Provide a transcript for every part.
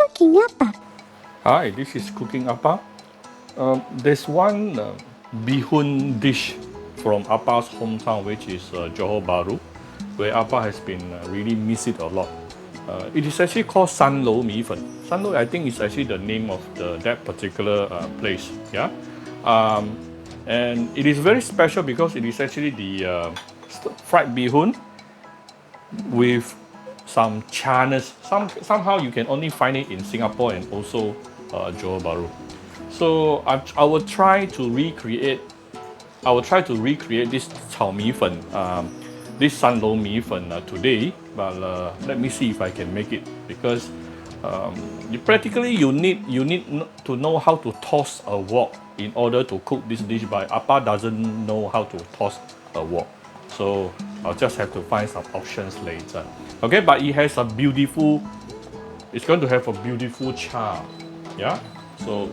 cooking apa? Hi, this is Cooking Appa. There's one bihun dish from Appa's hometown, which is Johor Bahru, where Appa has been really miss it a lot. It is actually called Sanlo Mifen. Sanlo, I think, is actually the name of that particular place. Yeah, and it is very special because it is actually the fried bihun with some charness. Somehow you can only find it in Singapore and also Johor Bahru. So I will try to recreate. I will try to recreate this 炒米粉, this 三楼米粉 today. But let me see if I can make it, because you need to know how to toss a wok in order to cook this dish. But Appa doesn't know how to toss a wok, so I'll just have to find some options later. Okay, but it has a beautiful. It's going to have a beautiful char. Yeah, so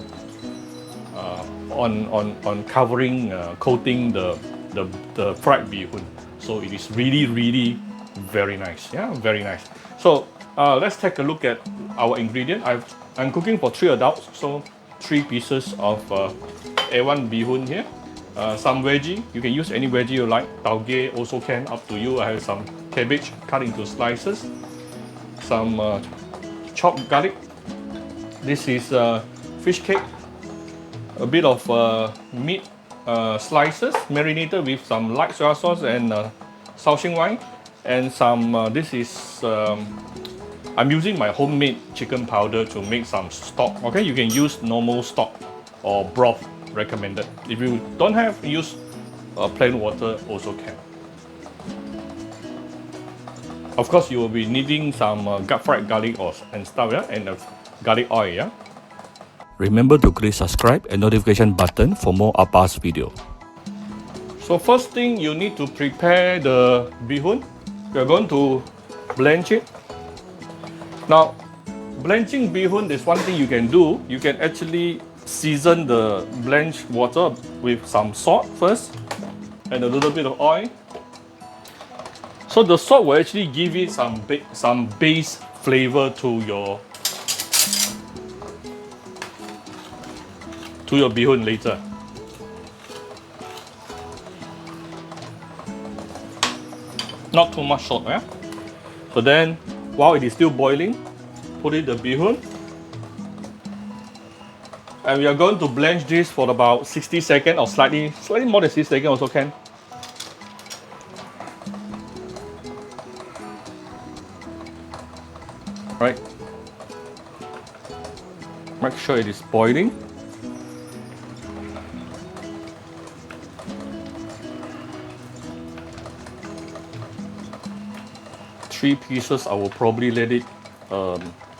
on covering, coating the fried bihun. So it is really very nice. Yeah, very nice. So let's take a look at our ingredient. I'm cooking for 3 adults, so 3 pieces of A1 bihun here. Some veggie. You can use any veggie you like. Tauge also can, up to you. I have some cabbage cut into slices. Some chopped garlic. This is fish cake. A bit of meat slices marinated with some light soy sauce and Shaoxing wine, and some. This is I'm using my homemade chicken powder to make some stock. Okay, you can use normal stock or broth, recommended. If you don't have, use plain water also can. Of course, you will be needing some fried garlic and stuff, yeah, and garlic oil, yeah. Remember to click subscribe and notification button for more Appa's video. So first thing, you need to prepare the bihun. We are going to blanch it. Now, blanching bihun, there's one thing you can do. You can actually season the blanched water with some salt first and a little bit of oil. So the salt will actually give it some base flavor to your bihun later. Not too much salt, yeah? So then, while it is still boiling, put in the bihun. And we are going to blanch this for about 60 seconds or slightly more than 60 seconds also can. Right? Make sure it is boiling. Three pieces, I will probably let it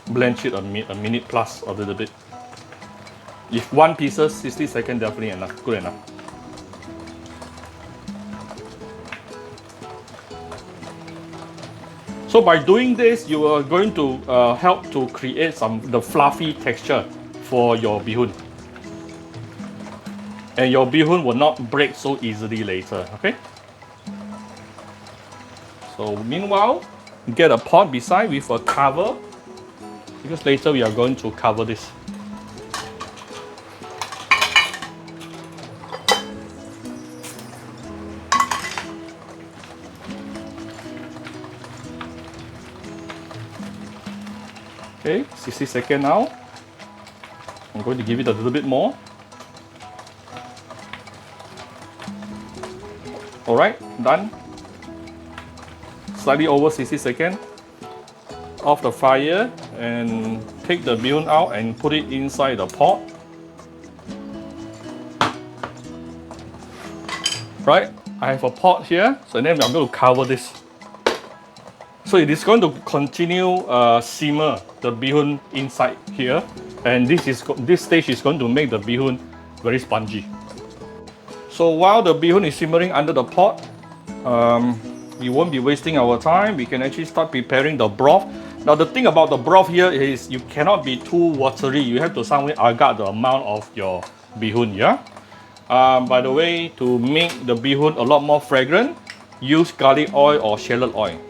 blanch it a minute plus, a little bit. If 1 piece, 60 seconds, definitely enough, good enough. So by doing this, you are going to help to create the fluffy texture for your bihun. And your bihun will not break so easily later, okay? So meanwhile, get a pot beside with a cover, because later we are going to cover this. Okay, 60 seconds now. I'm going to give it a little bit more. Alright, done. Slightly over 60 seconds. Off the fire and take the bihun out and put it inside the pot. Right, I have a pot here, so then I'm going to cover this. So it is going to continue simmer the bihun inside here, and this stage is going to make the bihun very spongy. So while the bihun is simmering under the pot, we won't be wasting our time. We can actually start preparing the broth. Now the thing about the broth here is you cannot be too watery. You have to somewhere agar the amount of your bihun, yeah? By the way, to make the bihun a lot more fragrant, use garlic oil or shallot oil.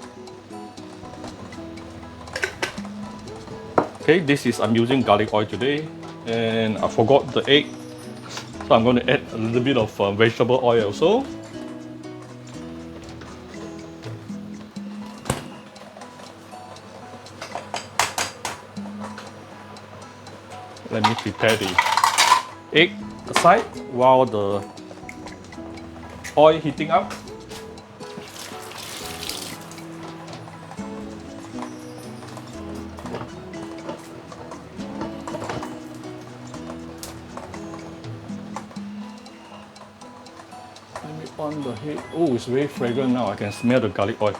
Okay, this is I'm using garlic oil today, and I forgot the egg, so I'm going to add a little bit of vegetable oil also. Let me prepare the egg aside while the oil heating up. Let me on the heat. Oh, it's very fragrant now. I can smell the garlic oil.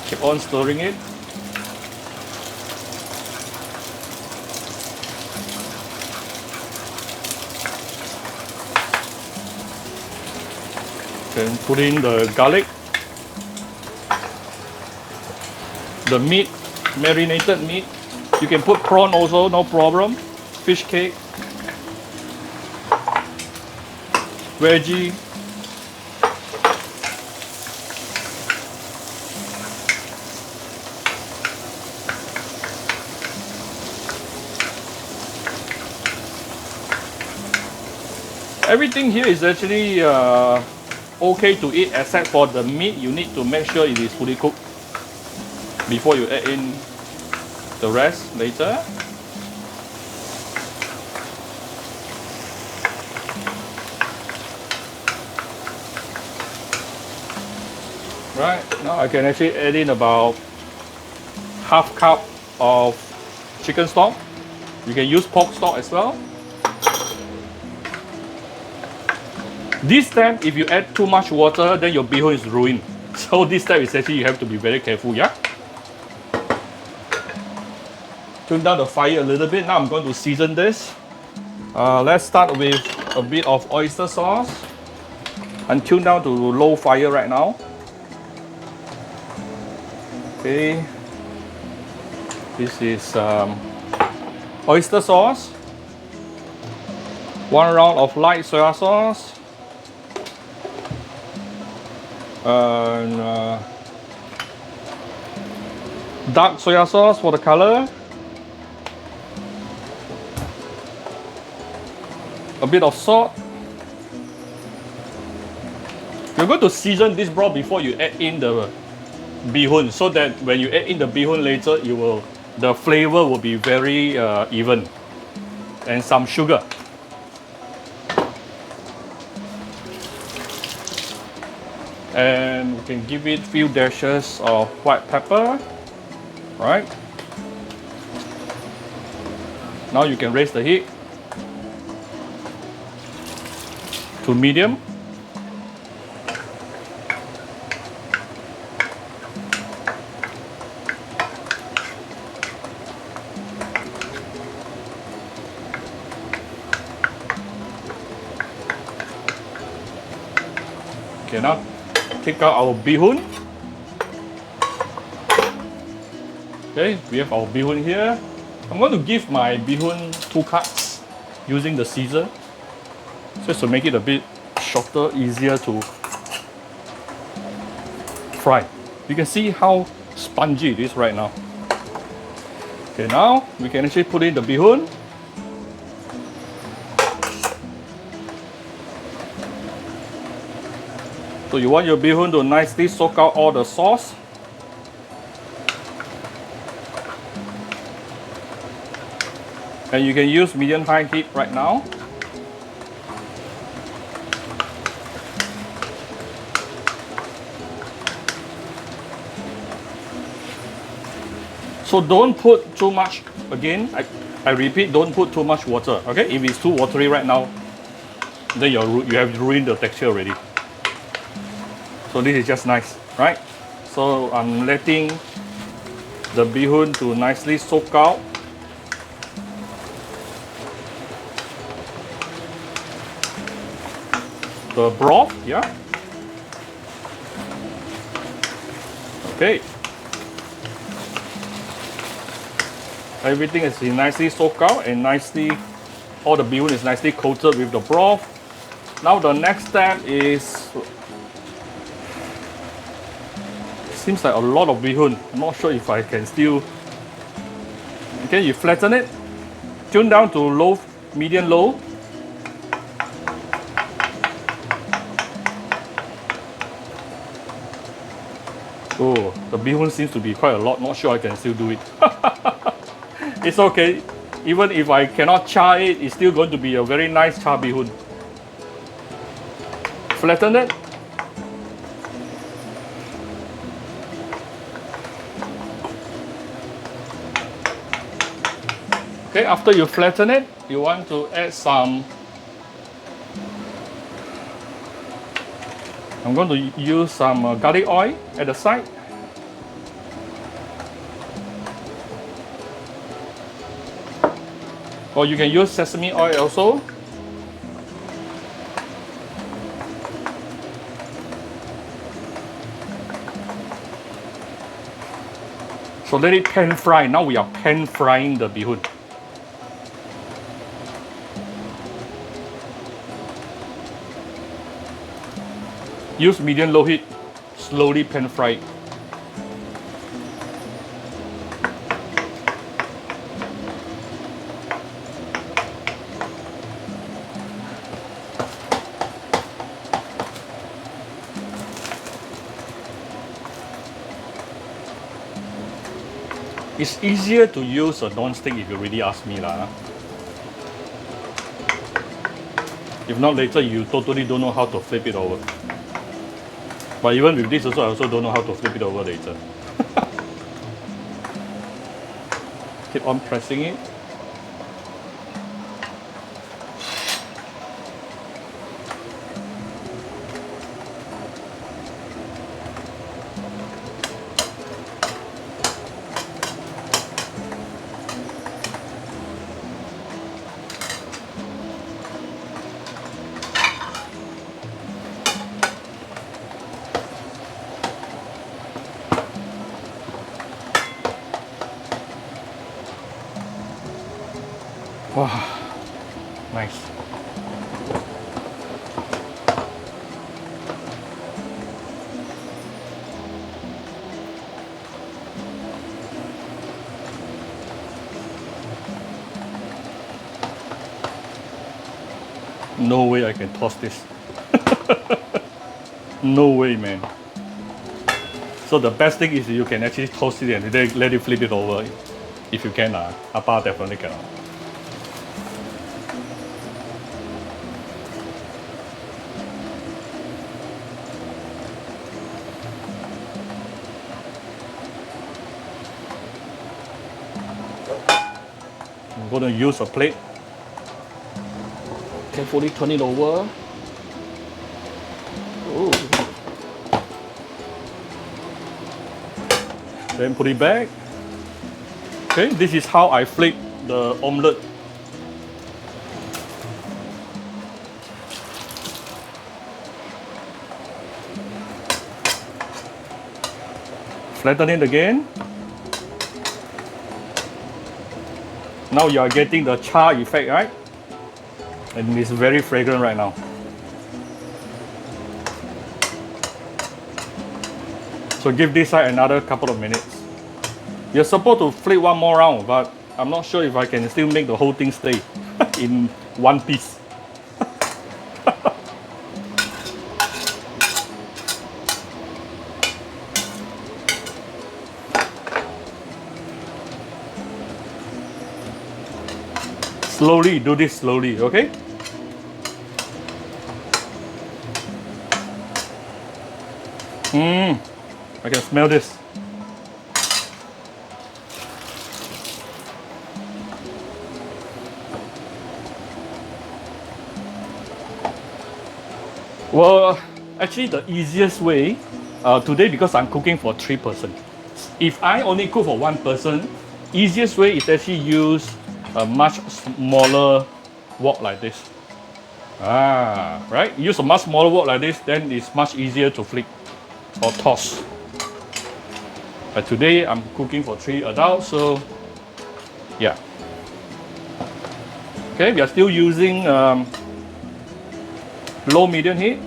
Keep on stirring it. Then put in the garlic, the meat, marinated meat. You can put prawn also, no problem. Fish cake, veggie. Everything here is actually okay to eat except for the meat. You need to make sure it is fully cooked before you add in the rest later. Right, now I can actually add in about half cup of chicken stock. You can use pork stock as well. This time, if you add too much water, then your bihun is ruined. So this time is actually you have to be very careful, yeah? Turn down the fire a little bit. Now I'm going to season this. Let's start with a bit of oyster sauce. And tune down to low fire right now. Okay. This is oyster sauce. 1 round of light soya sauce. And dark soya sauce for the color. A bit of salt. You're going to season this broth before you add in the bihun, so that when you add in the bihun later, the flavor will be very even. And some sugar. And we can give it a few dashes of white pepper. Right. Now you can raise the heat to medium. Okay, now take out our bihun. Okay, we have our bihun here. I'm going to give my bihun 2 cuts using the scissor, just to make it a bit shorter, easier to fry. You can see how spongy it is right now. Okay, now we can actually put in the bihun. So you want your bihun to nicely soak out all the sauce. And you can use medium-high heat right now. So don't put too much, again, I repeat, don't put too much water, okay? If it's too watery right now, then you have ruined the texture already. So this is just nice, right? So I'm letting the bihun to nicely soak out the broth, yeah? Okay. Everything is nicely soaked out and nicely, all the bihun is nicely coated with the broth. Now the next step is, seems like a lot of bihun. I'm not sure if I can still, okay, you flatten it, tune down to low, medium low. Oh, the bihun seems to be quite a lot. Not sure I can still do it. It's okay. Even if I cannot char it, it's still going to be a very nice char bihun. Flatten it. Okay, after you flatten it, you want to add some. I'm going to use some garlic oil at the side. Or you can use sesame oil also. So let it pan fry. Now we are pan frying the bihun. Use medium low heat, slowly pan fry. It's easier to use a non-stick if you really ask me lah. If not, later you totally don't know how to flip it over. But even with this also, I also don't know how to flip it over later. Keep on pressing it. Wow, nice. No way I can toss this. No way, man. So the best thing is you can actually toast it and then let it flip it over. If you can, Appa definitely cannot. I'm going to use a plate. Carefully turn it over. Ooh. Then put it back. Okay, this is how I flip the omelette. Flatten it again. Now you are getting the char effect, right? And it's very fragrant right now. So give this side another couple of minutes. You're supposed to flip one more round, but I'm not sure if I can still make the whole thing stay in one piece. Slowly, do this slowly, okay? I can smell this. Well, actually the easiest way, today because I'm cooking for 3 persons. If I only cook for 1 person, easiest way is actually use a much smaller wok like this. Right? Use a much smaller wok like this, then it's much easier to flip or toss. But today I'm cooking for 3 adults, so Yeah. Okay, we are still using low medium heat.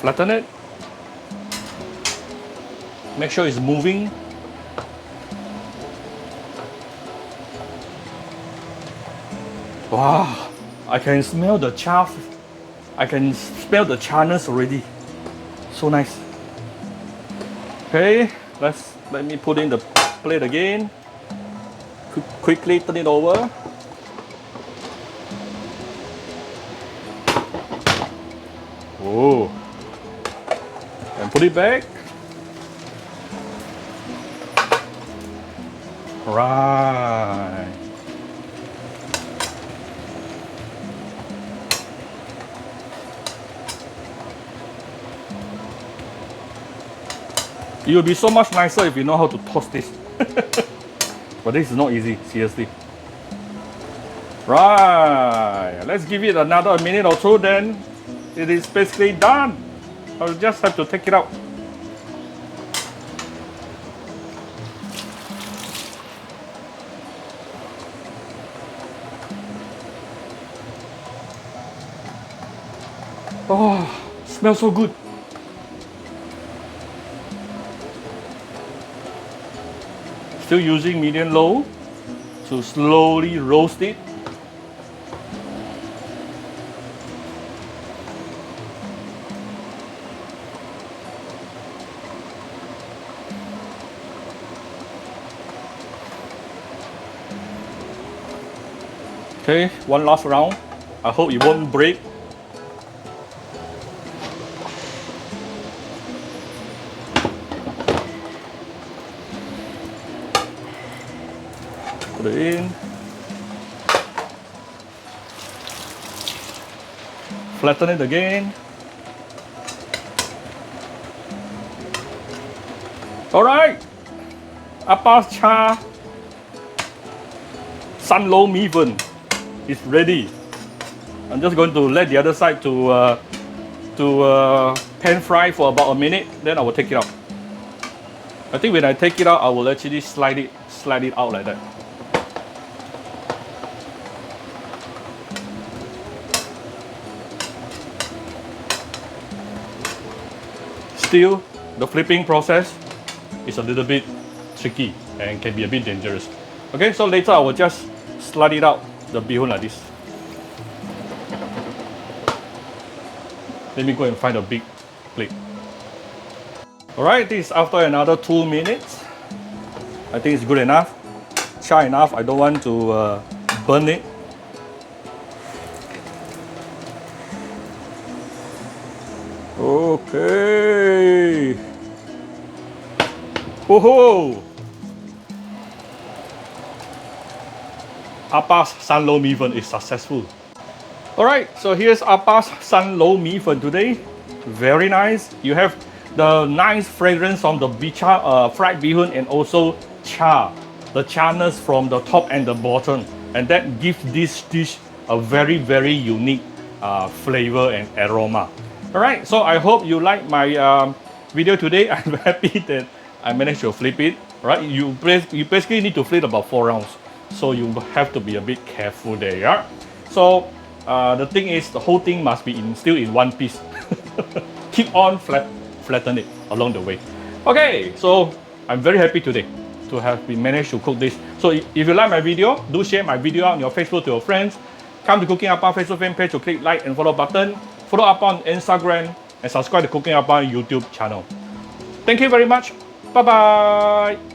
Flatten it. Make sure it's moving. Wow, I can smell the char. I can smell the charness already. So nice. Okay, let me put in the plate again. Quickly turn it over. Oh, and put it back. Right. It will be so much nicer if you know how to toss this. But this is not easy, seriously. Right, let's give it another minute or two, then it is basically done. I'll just have to take it out. Oh, smells so good. Still using medium low to slowly roast it. Okay, one last round. I hope it won't break. Put it in. Flatten it again. All right, Appa's char Sanlo Mifen is ready. I'm just going to let the other side to pan fry for about a minute. Then I will take it out. I think when I take it out, I will actually slide it out like that. Still, the flipping process is a little bit tricky and can be a bit dangerous. Okay, so later I will just slide it out, the bihun like this. Let me go and find a big plate. Alright, this is after another 2 minutes. I think it's good enough. Char enough, I don't want to burn it. Okay. Whoa! Appa's Sanlo Mifen is successful. Alright, so here's Appa's Sanlo Mifen today. Very nice. You have the nice fragrance from the fried bihun and also char. The charness from the top and the bottom. And that gives this dish a very, very unique flavor and aroma. Alright, so I hope you like my video today. I'm happy that I managed to flip it. Right, you basically need to flip about 4 rounds. So you have to be a bit careful there. Yeah? So the thing is, the whole thing must be still in one piece. Keep on flatten it along the way. Okay, so I'm very happy today to have been managed to cook this. So if you like my video, do share my video on your Facebook to your friends. Come to Cooking Appa Facebook fan page to click like and follow button. Follow Appa on Instagram and subscribe to Cooking Appa YouTube channel. Thank you very much. Bye bye.